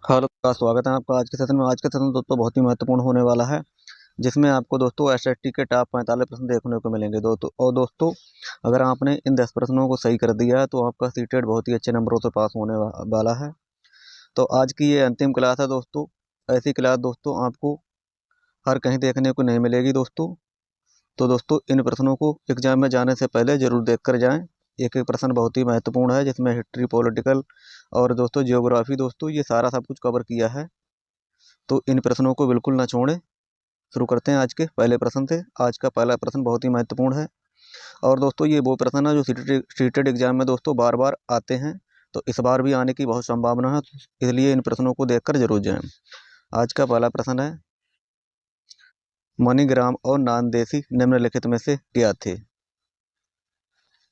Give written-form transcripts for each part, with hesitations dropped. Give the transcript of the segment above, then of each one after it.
Hello का स्वागत है आपका आज के सेशन में। आज के सेशन दोस्तों बहुत ही महत्वपूर्ण होने वाला है, जिसमें आपको दोस्तों एसएसटी के टॉप 45 प्रश्न देखने को मिलेंगे दोस्तों। और दोस्तों अगर आपने इन 10 प्रश्नों को सही कर दिया है तो आपका सीटेट बहुत ही अच्छे नंबरों से पास होने वाला है। तो आज की ये अंतिम क्लास है दोस्तों। ऐसी क्लास दोस्तों आपको हर कहीं देखने को नहीं मिलेगी दोस्तों। तो दोस्तों इन प्रश्नों को एग्जाम में जाने से पहले जरूर देख कर जाएँ। एक एक प्रश्न बहुत ही महत्वपूर्ण है, जिसमें हिस्ट्री, पॉलिटिकल और दोस्तों जियोग्राफी दोस्तों ये सारा सब कुछ कवर किया है। तो इन प्रश्नों को बिल्कुल ना छोड़ें। शुरू करते हैं आज के पहले प्रश्न से। आज का पहला प्रश्न बहुत ही महत्वपूर्ण है और दोस्तों ये वो प्रश्न है जो सीटेड एग्जाम में दोस्तों बार बार आते हैं। तो इस बार भी आने की बहुत संभावना है, इसलिए इन प्रश्नों को देखकर जरूर जाएं। आज का पहला प्रश्न है, मणिग्राम और नानदेशी निम्नलिखित में से क्या थे?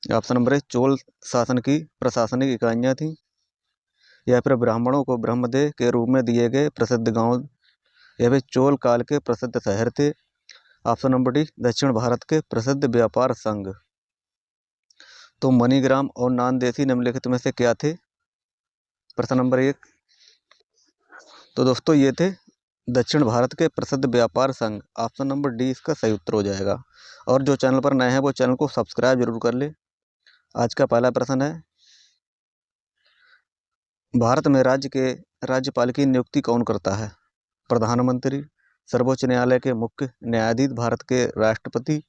ऑप्शन नंबर है, चोल शासन की प्रशासनिक इकाइयां थी, या फिर ब्राह्मणों को ब्रह्मदेव के रूप में दिए गए प्रसिद्ध गांव, या फिर चोल काल के प्रसिद्ध शहर थे। ऑप्शन नंबर डी, दक्षिण भारत के प्रसिद्ध व्यापार संघ। तो मणिग्राम और नानदेशी निम्नलिखित में से क्या थे? प्रश्न नंबर 1, तो दोस्तों ये थे दक्षिण भारत के प्रसिद्ध व्यापार संघ। ऑप्शन नंबर डी इसका सही उत्तर हो जाएगा। और जो चैनल पर नए हैं वो चैनल को सब्सक्राइब जरूर कर ले। आज का पहला प्रश्न है, भारत में राज्य के राज्यपाल की नियुक्ति कौन करता है? प्रधानमंत्री, सर्वोच्च न्यायालय के मुख्य न्यायाधीश, भारत के राष्ट्रपति।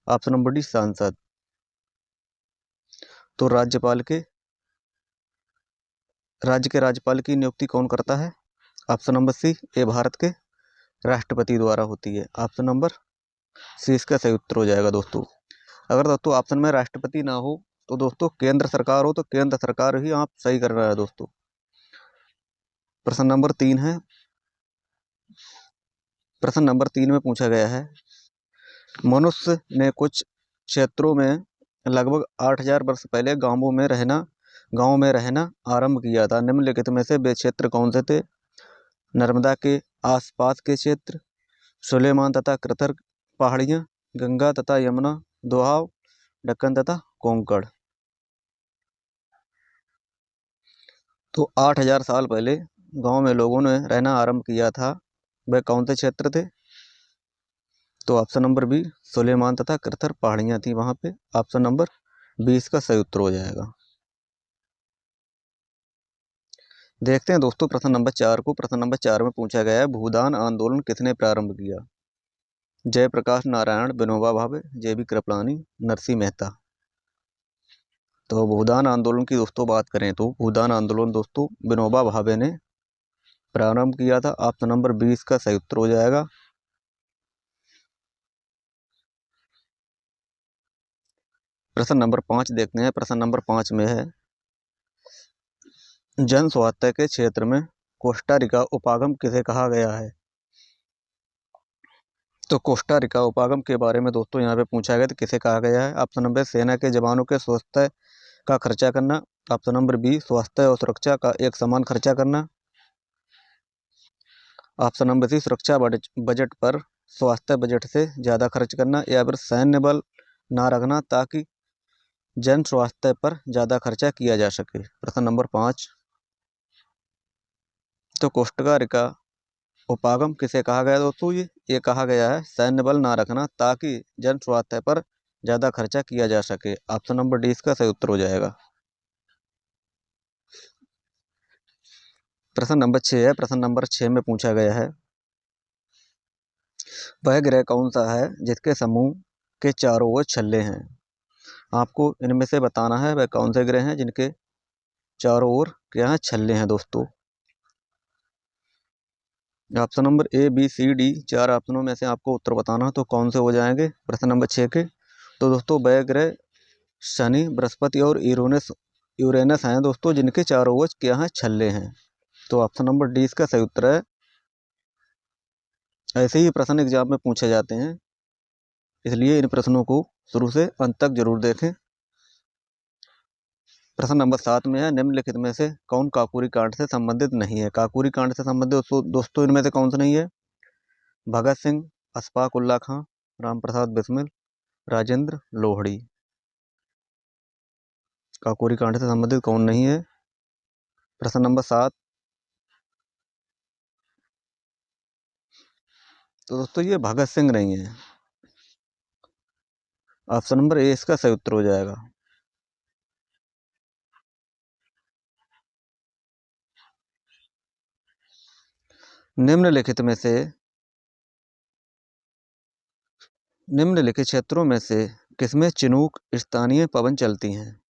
ऑप्शन नंबर डी सांसद। तो राज्य के राज्यपाल की नियुक्ति कौन करता है? ऑप्शन नंबर सी, ये भारत के राष्ट्रपति द्वारा होती है। ऑप्शन नंबर सी इसका सही उत्तर हो जाएगा दोस्तों। अगर दोस्तों ऑप्शन में राष्ट्रपति ना हो तो दोस्तों केंद्र सरकार हो, तो केंद्र सरकार ही आप सही कर रहे हैं दोस्तों। प्रश्न नंबर 3 है, प्रश्न नंबर 3 में पूछा गया है, मनुष्य ने कुछ क्षेत्रों में लगभग 8000 वर्ष पहले गांवों में रहना आरंभ किया था। निम्नलिखित में से वे क्षेत्र कौन से थे? नर्मदा के आसपास के क्षेत्र, सुलेमान तथा कृथर पहाड़ियाँ, गंगा तथा यमुना दोआब, दक्कन तथा कोंकण। तो 8000 साल पहले गांव में लोगों ने रहना आरंभ किया था, वह कौन से क्षेत्र थे? तो ऑप्शन नंबर बी, सुलेमान तथा कृथर पहाड़ियाँ थी वहां पे। ऑप्शन नंबर बी इसका सही उत्तर हो जाएगा। देखते हैं दोस्तों प्रश्न नंबर 4 को। प्रश्न नंबर 4 में पूछा गया है, भूदान आंदोलन किसने प्रारंभ किया? जयप्रकाश नारायण, विनोबा भावे, जेबी कृपलानी, नरसिंह मेहता। तो भूदान आंदोलन की दोस्तों बात करें तो भूदान आंदोलन दोस्तों विनोबा भावे ने प्रारंभ किया था। ऑप्शन नंबर 20 का सही उत्तर हो जाएगा। प्रश्न नंबर 5 देखते हैं। प्रश्न नंबर 5 में है, जन स्वास्थ्य के क्षेत्र में कोस्टा रिका उपागम किसे कहा गया है? तो कोस्टा रिका उपागम के बारे में दोस्तों यहाँ पे पूछा गया तो किसे कहा गया है? ऑप्शन नंबर, सेना के जवानों के स्वास्थ्य का खर्चा करना। ऑप्शन नंबर बी, स्वास्थ्य और सुरक्षा का एक समान खर्चा करना। ऑप्शन नंबर सी, सुरक्षा बजट पर स्वास्थ्य बजट से ज़्यादा खर्च करना, या फिर सैन्य बल ना रखना ताकि जन स्वास्थ्य पर ज़्यादा खर्चा किया जा सके। प्रश्न नंबर 5, तो कोस्टा रिका उपागम किसे कहा गया दोस्तों? ये कहा गया है सैन्य बल ना रखना ताकि जन स्वास्थ्य पर ज़्यादा खर्चा किया जा सके। ऑप्शन नंबर डी इसका सही उत्तर हो जाएगा। प्रश्न नंबर 6 है। प्रश्न नंबर 6 में पूछा गया है, वह ग्रह कौन सा है जिसके समूह के चारों ओर छल्ले हैं? आपको इनमें से बताना है वह कौन से ग्रह हैं जिनके चारों ओर क्या है, छल्ले हैं दोस्तों। Option number A, B, C, D, 4 ऑप्शनों में से आपको उत्तर बताना तो कौन से हो जाएंगे प्रश्न नंबर 6 के? तो दोस्तों वह ग्रह शनि, बृहस्पति और यूरेनस यूरेनस हैं दोस्तों, जिनके चारों ओर क्या है, छल्ले हैं। तो ऑप्शन नंबर डी इसका सही उत्तर है। ऐसे ही प्रश्न एग्जाम में पूछे जाते हैं, इसलिए इन प्रश्नों को शुरू से अंत तक जरूर देखें। प्रश्न नंबर 7 में है, निम्नलिखित में से कौन काकोरी कांड से संबंधित नहीं है? काकोरी कांड से संबंधित दोस्तों इनमें से कौन सा नहीं है? भगत सिंह, अशफाक उल्ला खां, राम प्रसाद बिस्मिल, राजेंद्र लोहड़ी। काकोरी कांड से संबंधित कौन नहीं है? प्रश्न नंबर 7, तो दोस्तों ये भगत सिंह नहीं है। ऑप्शन नंबर ए इसका सही उत्तर हो जाएगा। निम्नलिखित में से निम्नलिखित क्षेत्रों में से किसमें चिनूक स्थानीय पवन चलती हैं?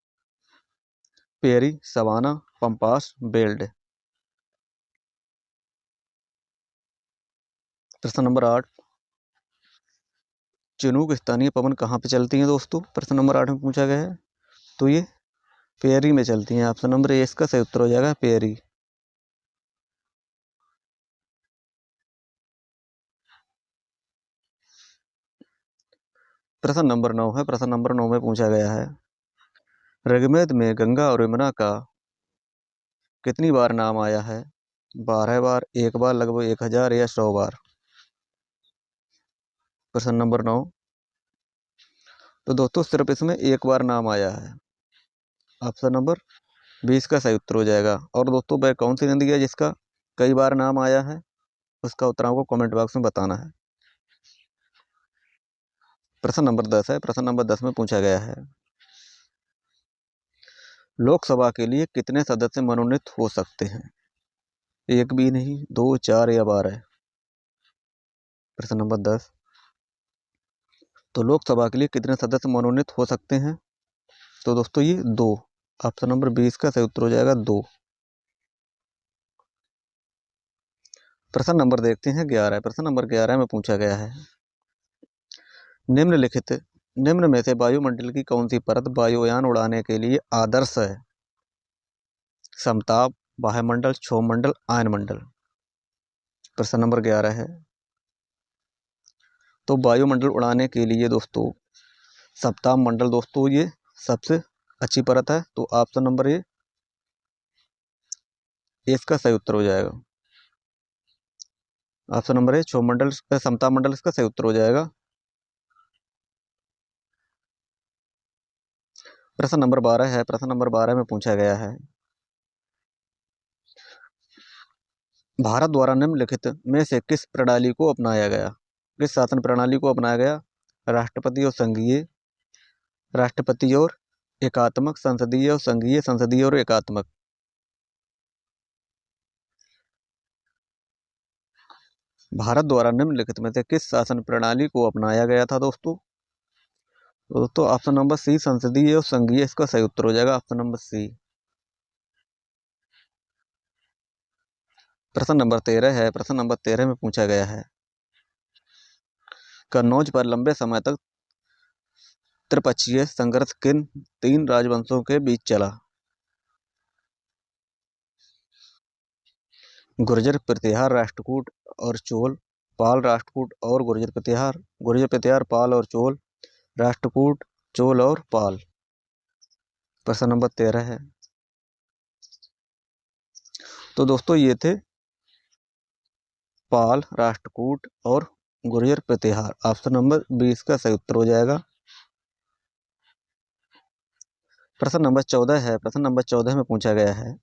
Prairie, savanna, pampas, veld. प्रश्न नंबर 8, चिनूक स्थानीय पवन कहाँ पे चलती हैं दोस्तों? प्रश्न नंबर 8 में पूछा गया है। तो ये पेरी में चलती हैं। ऑप्शन नंबर ए इसका सही उत्तर हो जाएगा, पेरी। प्रश्न नंबर 9 है। प्रश्न नंबर 9 में पूछा गया है, ऋग्वेद में गंगा और यमुना का कितनी बार नाम आया है? 12 बार, 1 बार, लगभग 1000 या 100 बार। प्रश्न नंबर 9, तो दोस्तों सिर्फ इसमें 1 बार नाम आया है। ऑप्शन नंबर 20 का सही उत्तर हो जाएगा। और दोस्तों वह कौन सी नदी है जिसका कई बार नाम आया है? उसका उत्तर आपको कमेंट बॉक्स में बताना है। प्रश्न नंबर 10 है। प्रश्न नंबर 10 में पूछा गया है, लोकसभा के लिए कितने सदस्य मनोनीत हो सकते हैं? 1 भी नहीं, 2, 4 या 12। प्रश्न नंबर 10, तो लोकसभा के लिए कितने सदस्य मनोनीत हो सकते हैं? तो दोस्तों ये 2। ऑप्शन नंबर 20 का सही उत्तर हो जाएगा, 2। प्रश्न नंबर देखते हैं 11। प्रश्न नंबर 11 में पूछा गया है, निम्नलिखित निम्न में से वायुमंडल की कौन सी परत वायुयान उड़ाने के लिए आदर्श है? समताप, बाह्यमंडल, क्षोभमंडल, आयनमंडल। प्रश्न नंबर 11 है। तो वायुमंडल उड़ाने के लिए दोस्तों सप्ताह मंडल दोस्तों ये सबसे अच्छी परत है। तो ऑप्शन नंबर ए इसका सही उत्तर हो जाएगा। ऑप्शन नंबर ए क्षोभमंडल, समताप मंडल इसका सही उत्तर हो जाएगा। प्रश्न नंबर 12 है। प्रश्न नंबर 12 में पूछा गया है, भारत द्वारा निम्नलिखित में से किस प्रणाली को अपनाया गया? किस शासन प्रणाली को अपनाया गया? राष्ट्रपति और संघीय, राष्ट्रपति और एकात्मक, संसदीय और संघीय, संसदीय और एकात्मक। भारत द्वारा निम्नलिखित में से किस शासन प्रणाली को अपनाया गया था दोस्तों? तो दोस्तों ऑप्शन नंबर सी संसदीय और संघीय इसका सही उत्तर हो जाएगा। Option number C. प्रश्न नंबर 13 है। प्रश्न नंबर 13 में पूछा गया है, कन्नौज पर लंबे समय तक त्रिपक्षीय संघर्ष किन 3 राजवंशों के बीच चला? गुर्जर, प्रतिहार, राष्ट्रकूट और चोल। पाल, राष्ट्रकूट और गुर्जर प्रतिहार। गुर्जर प्रतिहार, पाल और चोल। राष्ट्रकूट, चोल और पाल। प्रश्न नंबर 13 है। तो दोस्तों ये थे पाल, राष्ट्रकूट और गुर्जर प्रतिहार। ऑप्शन नंबर 20 का सही उत्तर हो जाएगा। प्रश्न नंबर 14 है। प्रश्न नंबर 14 में पूछा गया है,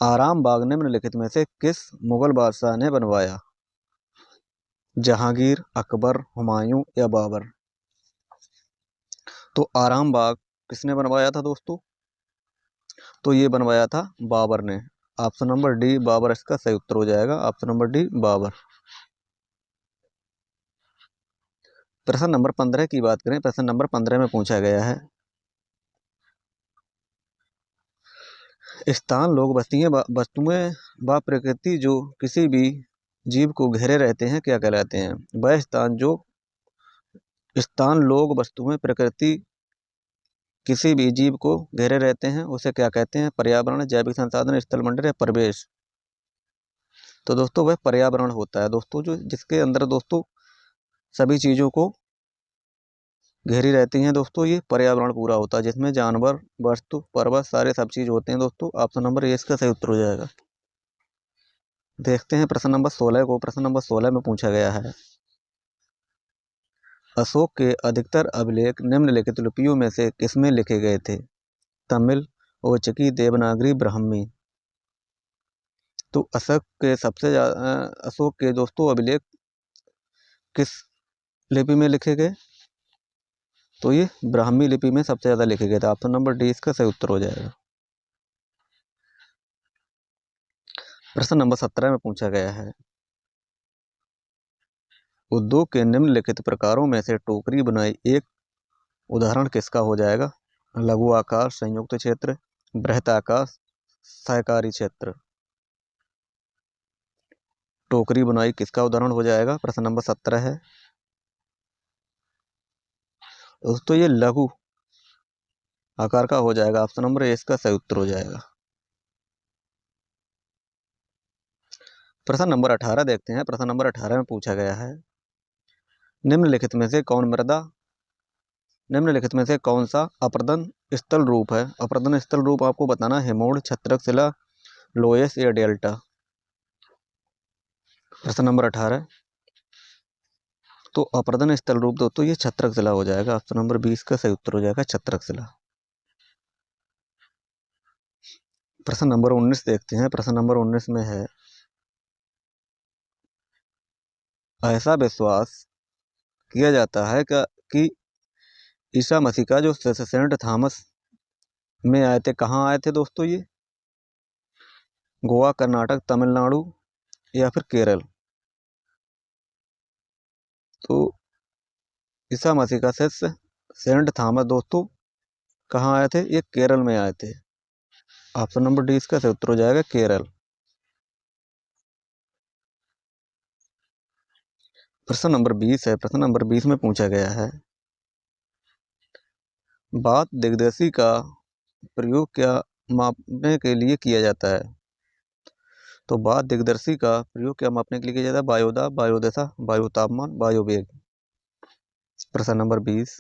आराम बाग निम्नलिखित में से किस मुगल बादशाह ने बनवाया? जहांगीर, अकबर, हुमायूं या बाबर। तो आराम बाग किसने बनवाया था दोस्तों? तो ये बनवाया था बाबर ने। ऑप्शन नंबर डी बाबर इसका सही उत्तर हो जाएगा। Option number D Babur. प्रश्न नंबर 15 की बात करें। प्रश्न नंबर 15 में पूछा गया है, स्थान, लोग, वस्तुएं व प्रकृति जो किसी भी जीव को घेरे रहते हैं क्या कहलाते हैं? वह स्थान, लोग, वस्तुएं, प्रकृति किसी भी जीव को घेरे रहते हैं उसे क्या कहते हैं? पर्यावरण, जैविक संसाधन, स्थल मंडल या परिवेश। तो दोस्तों वह पर्यावरण होता है दोस्तों, जो जिसके अंदर दोस्तों सभी चीजों को घेरी रहती हैं दोस्तों, ये पर्यावरण पूरा होता है, जिसमें जानवर, वस्तु, पर्वत सारे सब चीज होते हैं दोस्तों। ऑप्शन नंबर ए इसका सही उत्तर हो जाएगा। देखते हैं प्रश्न नंबर 16 को। प्रश्न नंबर 16 में पूछा गया है, अशोक के अधिकतर अभिलेख निम्नलिखित लिपियों में से किसमें लिखे गए थे? तमिल, ओचकी, देवनागरी, ब्राह्मी। तो अशोक के दोस्तों अभिलेख किस लिपि में लिखे गए? तो ये ब्राह्मी लिपि में सबसे ज्यादा लिखे गए थे। ऑप्शन नंबर डी इसका सही उत्तर हो जाएगा। प्रश्न नंबर 17 में पूछा गया है, उद्योग के निम्नलिखित प्रकारों में से टोकरी बुनाई एक उदाहरण किसका हो जाएगा? लघु आकार संयुक्त क्षेत्र, बृहत आकार सहकारी क्षेत्र। टोकरी बुनाई किसका उदाहरण हो जाएगा? प्रश्न नंबर 17 है दोस्तों, ये लघु आकार का हो जाएगा। ऑप्शन नंबर ए इसका सही उत्तर हो जाएगा। प्रश्न नंबर 18 देखते हैं। प्रश्न नंबर 18 में पूछा गया है, निम्नलिखित में से कौन सा अपर्दन स्थल रूप है? अपर्दन स्थल रूप आपको बताना है, हिमोड़, छत्रक शिला, लोयस या डेल्टा। प्रश्न नंबर 18, तो अपर्दन स्थल रूप दोस्तों ये छत्रक शिला हो जाएगा। ऑप्शन नंबर 20 का सही उत्तर हो जाएगा, छत्रक शिला। प्रश्न नंबर 19 देखते हैं। प्रश्न नंबर 19 में है, ऐसा विश्वास किया जाता है कि ईसा मसीह का जो सेंट थॉमस में आए थे, कहाँ आए थे दोस्तों? ये गोवा, कर्नाटक, तमिलनाडु या फिर केरल। तो ईसा मसीह का शिष्य सेंट थॉमस दोस्तों कहाँ आए थे? ये केरल में आए थे। ऑप्शन नंबर डी इसका सही उत्तर हो जाएगा, केरल। प्रश्न नंबर 20 है। प्रश्न नंबर 20 में पूछा गया है, बात दिग्दर्शी का प्रयोग क्या मापने के लिए किया जाता है? तो बात दिग्दर्शी का प्रयोग क्या मापने के लिए किया जाता है? वायुदाब, वायुदशा, वायु तापमान, वायु वेग। प्रश्न नंबर 20,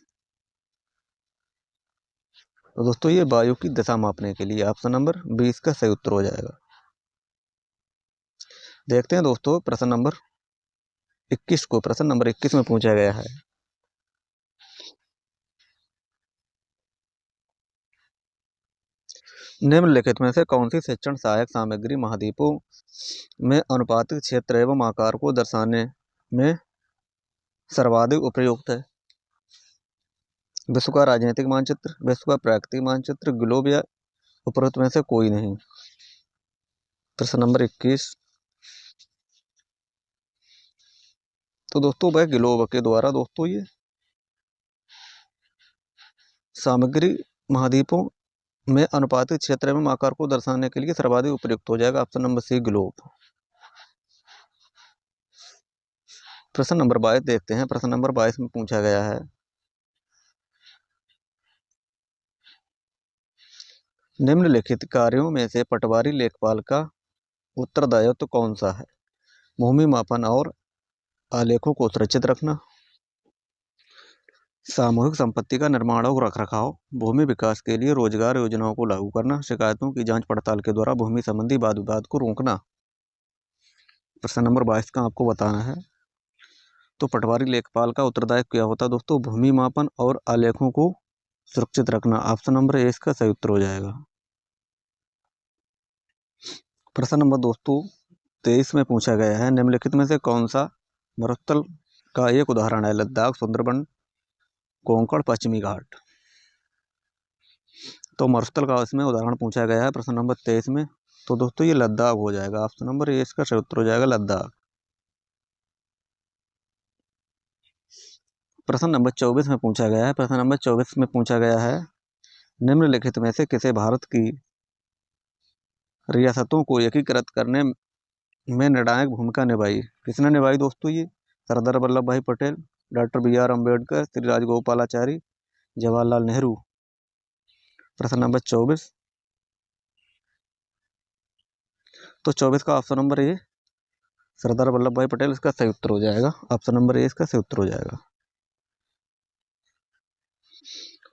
तो दोस्तों ये वायु की दशा मापने के लिए ऑप्शन नंबर 20 का सही उत्तर हो जाएगा। देखते हैं दोस्तों प्रश्न नंबर 21 को। प्रश्न नंबर 21 में पूछा गया है, निम्नलिखित में से कौन सी शिक्षण सहायक सामग्री महाद्वीपों में अनुपातिक क्षेत्र एवं आकार को दर्शाने में सर्वाधिक उपयुक्त है? विश्व का राजनीतिक मानचित्र, विश्व का प्राकृतिक मानचित्र, ग्लोब या उपरोक्त में से कोई नहीं। प्रश्न नंबर 21, तो दोस्तों वह ग्लोब के द्वारा दोस्तों ये सामग्री महाद्वीपों में अनुपातिक क्षेत्र एवं आकार को दर्शाने के लिए सर्वाधिक उपयुक्त हो जाएगा। Option number C, globe. प्रश्न नंबर 22 देखते हैं। प्रश्न नंबर 22 में पूछा गया है, निम्नलिखित कार्यों में से पटवारी लेखपाल का उत्तरदायित्व कौन सा है? भूमि मापन और आलेखों को सुरक्षित रखना, सामूहिक संपत्ति का निर्माण और रखरखाव, भूमि विकास के लिए रोजगार योजनाओं को लागू करना, शिकायतों की जांच पड़ताल के द्वारा भूमि संबंधी वाद विवाद को रोकना। प्रश्न नंबर 22 का आपको बताना है, तो पटवारी लेखपाल का उत्तरदायित्व क्या होता है दोस्तों? भूमि मापन और आलेखों को सुरक्षित रखना। ऑप्शन नंबर ए इसका सही उत्तर हो जाएगा। प्रश्न नंबर दोस्तों 23 में पूछा गया है, निम्नलिखित में से कौन सा मरुस्थल का एक उदाहरण है? लद्दाख, सुंदरबन, कोंकण, पश्चिमी घाट। तो मरुस्थल का इसमें उदाहरण पूछा गया है प्रश्न नंबर 23 में, तो दोस्तों ये लद्दाख हो जाएगा। ऑप्शन नंबर ए इसका सही उत्तर हो जाएगा, लद्दाख। प्रश्न नंबर 24 में पूछा गया है। प्रश्न नंबर 24 में पूछा गया है, निम्नलिखित में से किसे भारत की रियासतों को एकीकृत करने में निर्णायक भूमिका निभाई? किसने निभाई दोस्तों? ये सरदार वल्लभ भाई पटेल, डॉक्टर बी.आर. अम्बेडकर, श्री राजगोपालाचारी, जवाहरलाल नेहरू। प्रश्न नंबर 24, तो 24 का ऑप्शन नंबर ए सरदार वल्लभ भाई पटेल इसका सही उत्तर हो जाएगा। ऑप्शन नंबर ए इसका सही उत्तर हो जाएगा।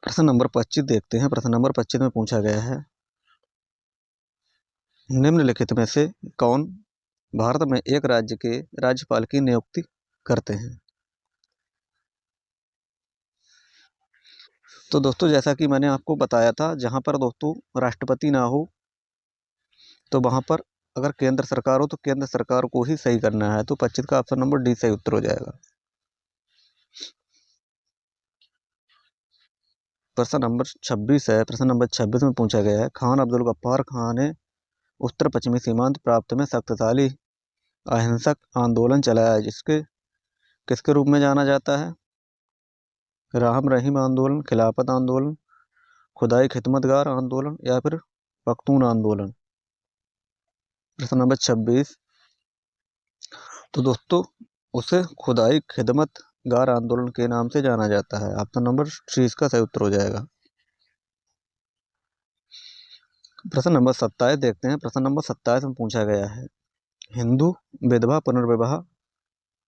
प्रश्न नंबर 25 देखते हैं। प्रश्न नंबर 25 में पूछा गया है, निम्नलिखित में से कौन भारत में एक राज्य के राज्यपाल की नियुक्ति करते हैं? तो दोस्तों जैसा कि मैंने आपको बताया था, जहां पर दोस्तों राष्ट्रपति ना हो तो वहां पर अगर केंद्र सरकार हो तो केंद्र सरकार को ही सही करना है। तो 25 का ऑप्शन नंबर डी सही उत्तर हो जाएगा। प्रश्न नंबर 26 है। प्रश्न नंबर 26 में पूछा गया है, खान अब्दुल गफ्फार खान ने उत्तर पश्चिमी सीमांत प्रांत में शक्तिशाली अहिंसक आंदोलन चलाया, जिसके किसके रूप में जाना जाता है? राम रहीम आंदोलन, खिलाफत आंदोलन, खुदाई खिदमतगार आंदोलन, या फिर पख्तून आंदोलन। प्रश्न नंबर 26। तो दोस्तों उसे खुदाई खिदमतगार आंदोलन के नाम से जाना जाता है। ऑप्शन नंबर 3 इसका सही उत्तर हो जाएगा। प्रश्न नंबर 27 देखते हैं। प्रश्न नंबर 27 में पूछा गया है, हिंदू विधवा पुनर्विवाह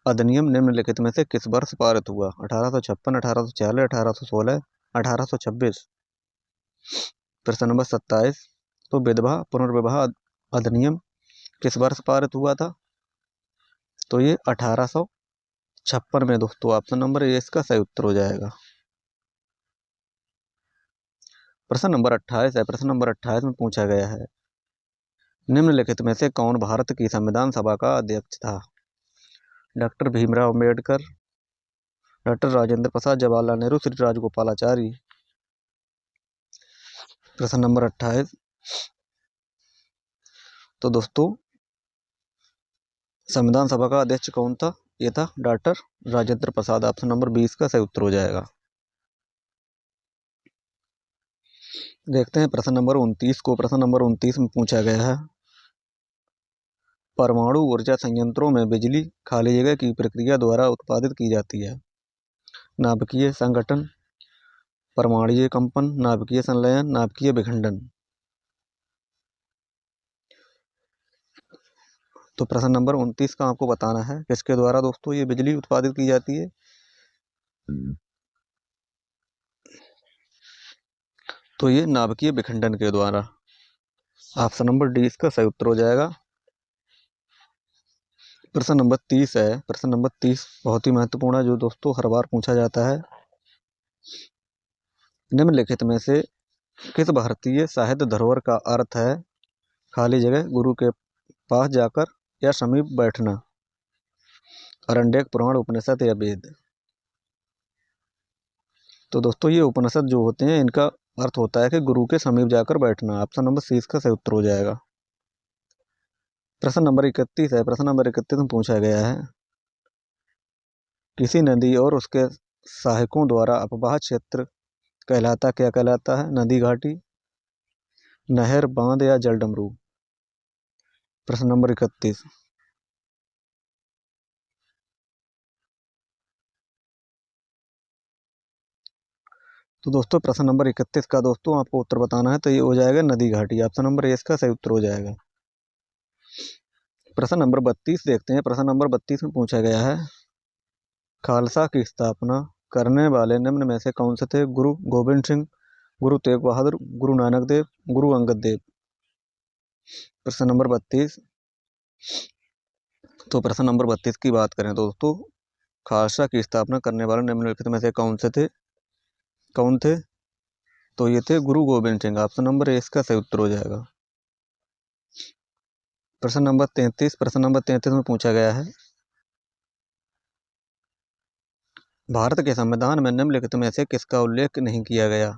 अधिनियम निम्नलिखित में से किस वर्ष पारित हुआ? 1856, 1840, 1816, 1826। प्रश्न नंबर 27। तो विधवा पुनर्विवाह अधिनियम किस वर्ष पारित हुआ था? तो ये 1856 में दोस्तों। ऑप्शन नंबर ए इसका सही उत्तर हो जाएगा। प्रश्न नंबर 28 है। प्रश्न नंबर 28 में पूछा गया है, निम्नलिखित में से कौन भारत की संविधान सभा का अध्यक्ष था? Doctor Bhimrao Ambedkar, doctor Rajendra Prasad, Jawaharlal Nehru, Shri Rajagopalachari. प्रश्न नंबर 28। तो दोस्तों संविधान सभा का अध्यक्ष कौन था? ये था doctor Rajendra Prasad. Option number 20 का सही उत्तर हो जाएगा। देखते हैं प्रश्न नंबर 29 को। प्रश्न नंबर 29 में पूछा गया है, परमाणु ऊर्जा संयंत्रों में बिजली खाली जगह की प्रक्रिया द्वारा उत्पादित की जाती है। नाभिकीय संगठन, परमाणुीय कंपन, नाभिकीय संलयन, नाभिकीय विखंडन। तो प्रश्न नंबर 29 का आपको बताना है किसके द्वारा दोस्तों ये बिजली उत्पादित की जाती है? तो ये नाभिकीय विखंडन के द्वारा। ऑप्शन नंबर डी इसका सही उत्तर हो जाएगा। प्रश्न नंबर 30 है। प्रश्न नंबर 30 बहुत ही महत्वपूर्ण है, जो दोस्तों हर बार पूछा जाता है। निम्नलिखित में से किस भारतीय साहित्य धरोहर का अर्थ है खाली जगह गुरु के पास जाकर या समीप बैठना? अरण्यक, पुराण, उपनिषद या वेद। तो दोस्तों ये उपनिषद जो होते हैं इनका अर्थ होता है कि गुरु के समीप जाकर बैठना। ऑप्शन नंबर सी इसका सही उत्तर हो जाएगा। प्रश्न नंबर 31 है। प्रश्न नंबर 31 में पूछा गया है, किसी नदी और उसके सहायकों द्वारा अपवाह क्षेत्र कहलाता क्या कहलाता है? नदी, घाटी, नहर, बांध या जलडमरू। प्रश्न नंबर 31। तो दोस्तों प्रश्न नंबर 31 का दोस्तों आपको उत्तर बताना है, तो ये हो जाएगा नदी, घाटी। ऑप्शन नंबर ए इसका सही उत्तर हो जाएगा। प्रश्न नंबर 32 देखते हैं। प्रश्न नंबर 32 में पूछा गया है, खालसा की स्थापना करने वाले निम्न में से कौन से थे? गुरु गोविंद सिंह, गुरु तेग बहादुर, गुरु नानक देव, गुरु अंगद देव। प्रश्न नंबर 32। तो प्रश्न नंबर 32 की बात करें तो दोस्तों खालसा की स्थापना करने वाले निम्नलिखित में से कौन थे? तो ये थे गुरु गोविंद सिंह। ऑप्शन नंबर ए इसका सही उत्तर हो जाएगा। प्रश्न नंबर 33। प्रश्न नंबर 33 में पूछा गया है, भारत के संविधान में निम्नलिखित में से किसका उल्लेख नहीं किया गया?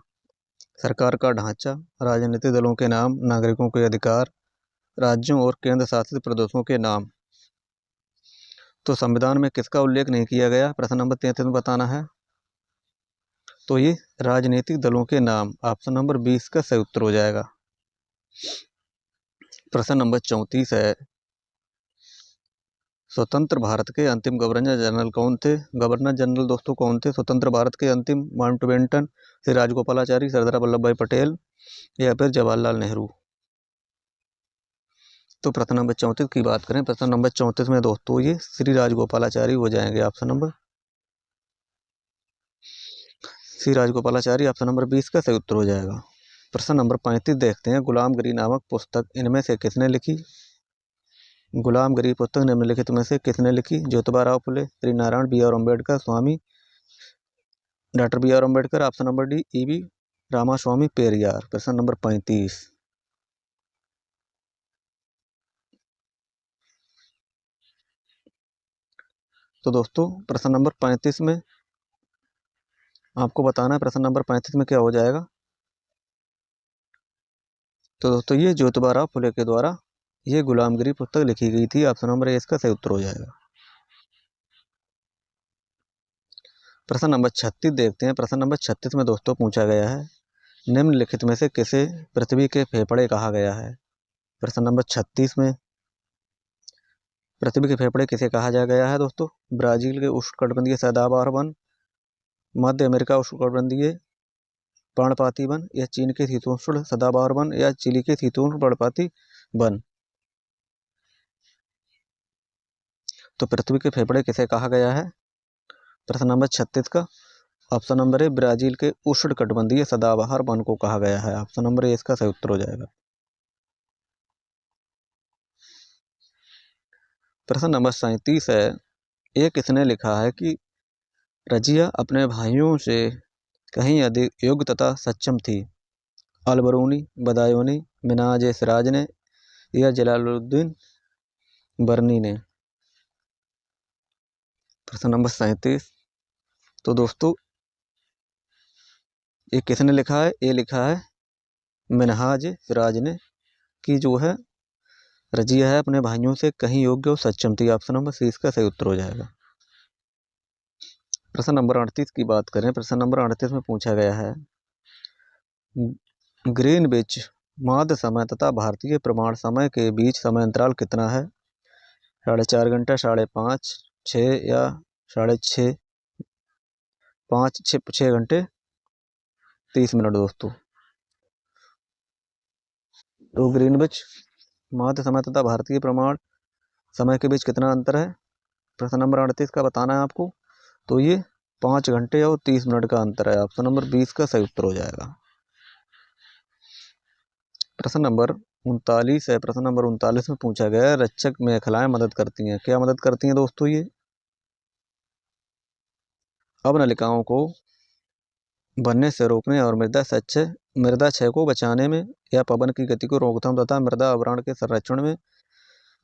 सरकार का ढांचा, राजनीतिक दलों के नाम, नागरिकों के अधिकार, राज्यों और केंद्र शासित प्रदेशों के नाम। तो संविधान में किसका उल्लेख नहीं किया गया? प्रश्न नंबर 33 में बताना है। तो ये राजनीतिक दलों के नाम। ऑप्शन नंबर 20 का सही उत्तर हो जाएगा। प्रश्न नंबर 34 है, स्वतंत्र भारत के अंतिम गवर्नर जनरल कौन थे? गवर्नर जनरल दोस्तों कौन थे स्वतंत्र भारत के अंतिम? माउंटबेटन, श्री राजगोपालाचारी, सरदार वल्लभ भाई पटेल या फिर जवाहरलाल नेहरू। तो प्रश्न नंबर 34 की बात करें, प्रश्न नंबर 34 में दोस्तों ये श्री राजगोपालाचारी हो जाएंगे। Option number Shri Rajagopalachari option number 20 का सही उत्तर हो जाएगा। प्रश्न नंबर 35 देखते हैं, गुलामगिरी नामक पुस्तक इनमें से किसने लिखी? गुलामगिरी पुस्तक निम्नलिखित में से किसने लिखी? Jyotiba Rao Phule, Shri Narayan, B R Ambedkar, Swami doctor B R Ambedkar. Option number D E V. Ramaswamy Periyar. प्रश्न नंबर 35। तो दोस्तों प्रश्न नंबर 35 में आपको बताना है प्रश्न नंबर 35 में क्या हो जाएगा। तो दोस्तों ये ज्योतिबा फुले के द्वारा ये गुलामगिरी पुस्तक लिखी गई थी। ऑप्शन नंबर ए इसका सही उत्तर हो जाएगा। प्रश्न नंबर 36 देखते हैं। प्रश्न नंबर 36 में दोस्तों पूछा गया है, निम्नलिखित में से किसे पृथ्वी के फेफड़े कहा गया है। प्रश्न नंबर 36 में पृथ्वी के फेफड़े किसे कहा जा गया है दोस्तों। ब्राजील के उष्णकटिबंधीय सदाबहार वन, मध्य अमेरिका उष्णकटिबंधीय पर्णपाती वन, या चीन के शीतोष्ण सदाबहार वन, या चिली के शीतोष्ण पर्णपाती वन। तो पृथ्वी के फेफड़े किसे कहा गया है प्रश्न नंबर 36 का। ऑप्शन नंबर ए ब्राजील के उष्णकटिबंधीय सदाबहार वन को कहा गया है। ऑप्शन नंबर ए इसका सही उत्तर हो जाएगा। प्रश्न नंबर 37 है, ये किसने लिखा है कि रजिया अपने भाइयों से कहीं अधिक योग्य तथा सक्षम थी। अलबरूनी, बदायूनी, मिनाज सिराज ने, या जलालुद्दीन बरनी ने। प्रश्न नंबर 37। तो दोस्तों ये किसने लिखा है, ये लिखा है मिनहाज सिराज ने, कि जो है रजिया है अपने भाइयों से कहीं योग्य और सक्षम थी। ऑप्शन नंबर सी इसका सही उत्तर हो जाएगा। प्रश्न नंबर 38 की बात करें। प्रश्न नंबर 38 में पूछा गया है, ग्रीनविच माध्य समय तथा भारतीय प्रमाण समय के बीच समय अंतराल कितना है। 4.5 घंटा, 5.5, 6, या 6.5, 6 घंटे 30 मिनट दोस्तों। तो ग्रीनविच माध्य समय तथा भारतीय प्रमाण समय के बीच कितना अंतर है प्रश्न नंबर 38 का बताना है आपको। तो ये 5 घंटे और 30 मिनट का अंतर है। ऑप्शन नंबर 20 का सही उत्तर हो जाएगा। प्रश्न नंबर 39 है। प्रश्न नंबर 39 में पूछा गया है, रक्षक मेखलाएं मदद करती हैं। क्या मदद करती हैं दोस्तों ये। अवनलिकाओं को बनने से रोकने और मृदा क्षय को बचाने में, या पवन की गति को रोकथाम तथा मृदा आवरण के संरक्षण में,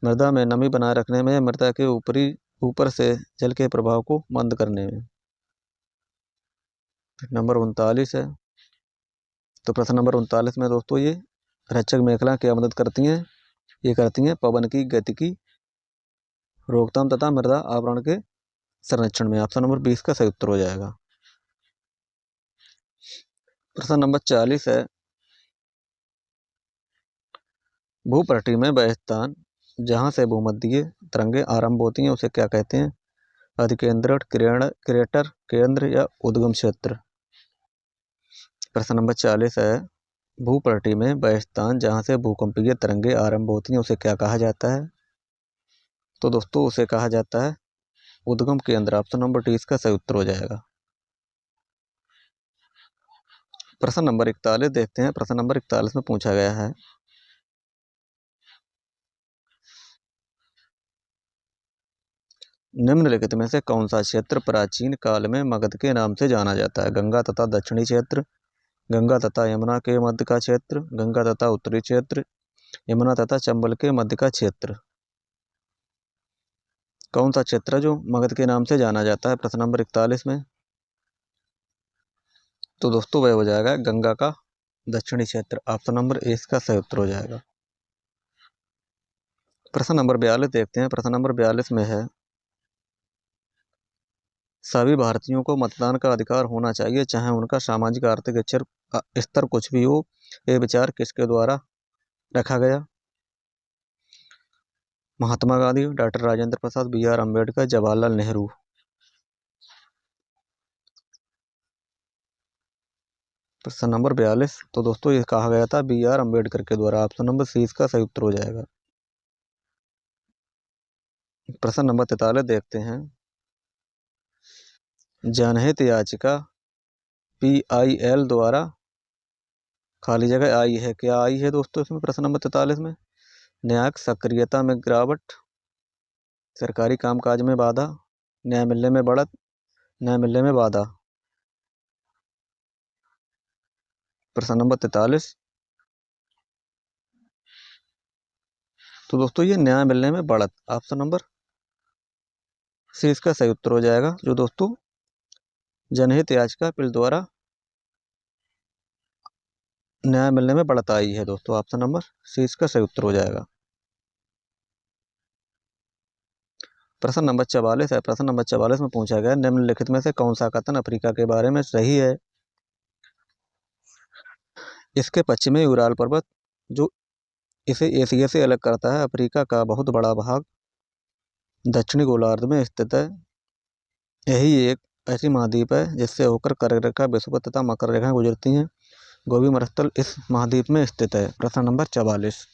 मृदा में नमी बनाए रखने में, मृदा के ऊपर से जल के प्रभाव को मंद करने में। नंबर 39 है। तो प्रश्न नंबर 39 में दोस्तों ये रक्षक मेखला क्या मदद करती हैं। ये करती हैं पवन की गति की रोकथाम तथा मृदा आवरण के संरक्षण में। ऑप्शन नंबर 20 का सही उत्तर हो जाएगा। प्रश्न नंबर 40 है, भूपृष्ठ में वह स्थान जहाँ से भूमध्यीय तरंगे आरंभ होती हैं उसे क्या कहते हैं। अधिकेंद्र, क्रेटर, केंद्र, या उद्गम क्षेत्र। प्रश्न नंबर 40 है, भूपृष्ठ में वह स्थान जहाँ से भूकंपीय तरंगे आरंभ होती हैं उसे क्या कहा जाता है। तो दोस्तों उसे कहा जाता है उद्गम केंद्र। ऑप्शन नंबर 30 का सही उत्तर हो जाएगा। प्रश्न नंबर 41 देखते हैं। प्रश्न नंबर 41 में पूछा गया है, निम्नलिखित में से कौन सा क्षेत्र प्राचीन काल में मगध के नाम से जाना जाता है। गंगा तथा दक्षिणी क्षेत्र, गंगा तथा यमुना के मध्य का क्षेत्र, गंगा तथा उत्तरी क्षेत्र, यमुना तथा चंबल के मध्य का क्षेत्र। कौन सा क्षेत्र जो मगध के नाम से जाना जाता है प्रश्न नंबर 41 में। तो दोस्तों वह हो जाएगा गंगा का दक्षिणी क्षेत्र। ऑप्शन नंबर ए इसका सही उत्तर हो जाएगा। प्रश्न नंबर 42 देखते हैं। प्रश्न नंबर 42 में है, सभी भारतीयों को मतदान का अधिकार होना चाहिए चाहे उनका सामाजिक आर्थिक स्तर कुछ भी हो। ये विचार किसके द्वारा रखा गया। Mahatma Gandhi, doctor Rajendra Prasad, B R. अम्बेडकर, जवाहरलाल नेहरू। प्रश्न नंबर 42। तो दोस्तों ये कहा गया था बी.आर. अम्बेडकर के द्वारा। ऑप्शन नंबर सी इसका सही उत्तर हो जाएगा। प्रश्न नंबर 43 देखते हैं, जनहित याचिका PIL द्वारा खाली जगह आई है। क्या आई है दोस्तों इसमें प्रश्न नंबर 43 में। न्यायिक सक्रियता में गिरावट, सरकारी कामकाज में बाधा, न्याय मिलने में बढ़त, न्याय मिलने में बाधा। प्रश्न नंबर 43। तो दोस्तों ये न्याय मिलने में बढ़त। ऑप्शन नंबर सी इसका सही उत्तर हो जाएगा। जो दोस्तों जनहित याचिका अपील द्वारा न्याय मिलने में बढ़त आई है दोस्तों। ऑप्शन नंबर सी इसका सही उत्तर हो जाएगा। प्रश्न नंबर 44 है। प्रश्न नंबर 44 में पूछा गया निम्नलिखित में से कौन सा कथन अफ्रीका के बारे में सही है। इसके पश्चिमी यूराल पर्वत जो इसे एशिया से अलग करता है, अफ्रीका का बहुत बड़ा भाग दक्षिणी गोलार्ध में स्थित है। यही एक ऐसी महाद्वीप है जिससे होकर कर्क रेखा, विषुवत तथा मकर रेखाएं गुजरती हैं। गोबी मरुस्थल इस महाद्वीप में स्थित है। प्रश्न नंबर 44।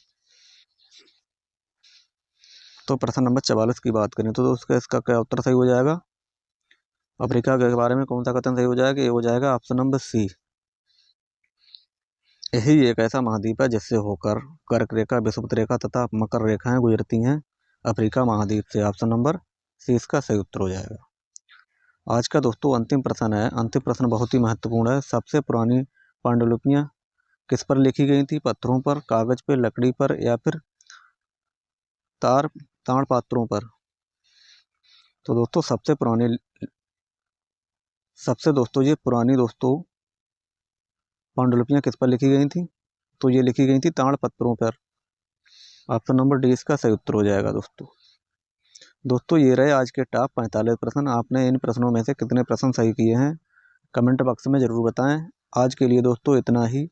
तो प्रश्न नंबर 44 की बात करें तो दोस्तों इसका क्या उत्तर सही हो जाएगा। अफ्रीका के बारे में कौन सा कथन सही हो जाएगा, ये हो जाएगा ऑप्शन नंबर सी। यही एक ऐसा महाद्वीप है जिससे होकर कर्क रेखा, विषुवत रेखा तथा मकर रेखाएं गुजरती हैं अफ्रीका महाद्वीप से। ऑप्शन नंबर सी इसका सही उत्तर हो जाएगा। आज का दोस्तों अंतिम प्रश्न है। अंतिम प्रश्न बहुत ही महत्वपूर्ण है। सबसे पुरानी पांडुलिपियां किस पर लिखी गई थी, पत्थरों पर, कागज पर, लकड़ी पर या फिर ताड़ पात्रों पर। तो दोस्तों सबसे ये पुरानी दोस्तों पांडुलिपियां किस पर लिखी गई थी, तो ये लिखी गई थी ताड़ पत्रों पर। ऑप्शन नंबर डी इसका सही उत्तर हो जाएगा दोस्तों ये रहे आज के टॉप 45 प्रश्न। आपने इन प्रश्नों में से कितने प्रश्न सही किए हैं कमेंट बॉक्स में ज़रूर बताएं। आज के लिए दोस्तों इतना ही।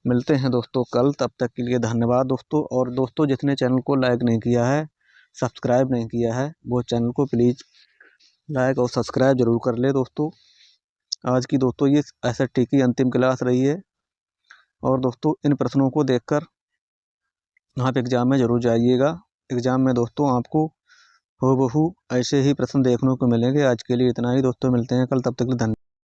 मिलते हैं दोस्तों कल, तब तक के लिए धन्यवाद दोस्तों। और दोस्तों जिसने चैनल को लाइक नहीं किया है, सब्सक्राइब नहीं किया है, वो चैनल को प्लीज़ लाइक और सब्सक्राइब जरूर कर ले दोस्तों। आज की दोस्तों ये SST की अंतिम क्लास रही है। और दोस्तों इन प्रश्नों को देखकर आप एग्ज़ाम में ज़रूर जाइएगा। एग्ज़ाम में दोस्तों आपको हूबहू ऐसे ही प्रश्न देखने को मिलेंगे। आज के लिए इतना ही दोस्तों, मिलते हैं कल, तब तक के लिए धन्यवाद।